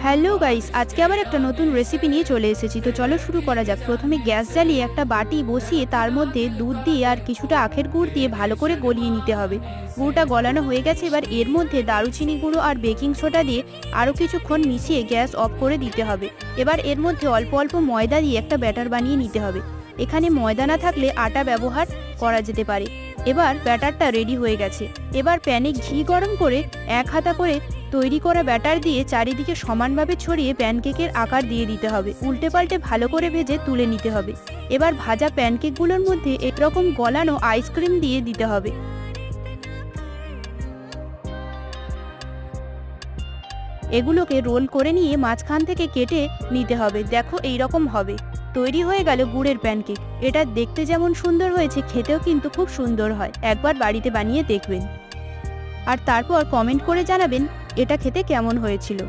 Hello guys, আজকে আবার একটা নতুন রেসিপি নিয়ে চলে এসেছি। তো চলো শুরু করা যাক। প্রথমে গ্যাস জ্বালিয়ে একটা বাটি বসিয়ে তার মধ্যে দুধ দিয়ে আর কিছুটা আখের গুড় দিয়ে ভালো করে গলিয়ে নিতে হবে। গুড়টা গলানো হয়ে গেছে, এবার এর মধ্যে দারুচিনি গুঁড়ো আর বেকিং সোডা দিয়ে আরও কিছুক্ষণ মিশিয়ে গ্যাস অফ করে দিতে হবে। এবার এর মধ্যে অল্প অল্প ময়দা দিয়ে একটা ব্যাটার বানিয়ে নিতে হবে। এখানে ময়দা না থাকলে আটা ব্যবহার করা যেতে পারে। এবার ব্যাটারটা রেডি হয়ে গেছে। এবার প্যানে ঘি গরম করে এক হাতা করে তৈরি করা ব্যাটার দিয়ে চারিদিকে সমানভাবে ছড়িয়ে প্যানকেকের আকার দিয়ে দিতে হবে। উল্টে পাল্টে ভালো করে ভেজে তুলে নিতে হবে। এবার ভাজা প্যানকেকগুলোর মধ্যে এরকম গলানো আইসক্রিম দিয়ে দিতে হবে। এগুলোকে রোল করে নিয়ে মাঝখান থেকে কেটে নিতে হবে। দেখো এই রকম হবে। তৈরি হয়ে গেল গুড়ের প্যানকেক। এটা দেখতে যেমন সুন্দর হয়েছে, খেতেও কিন্তু খুব সুন্দর হয়। একবার বাড়িতে বানিয়ে দেখবেন আর তারপর কমেন্ট করে জানাবেন এটা খেতে কেমন হয়েছিল।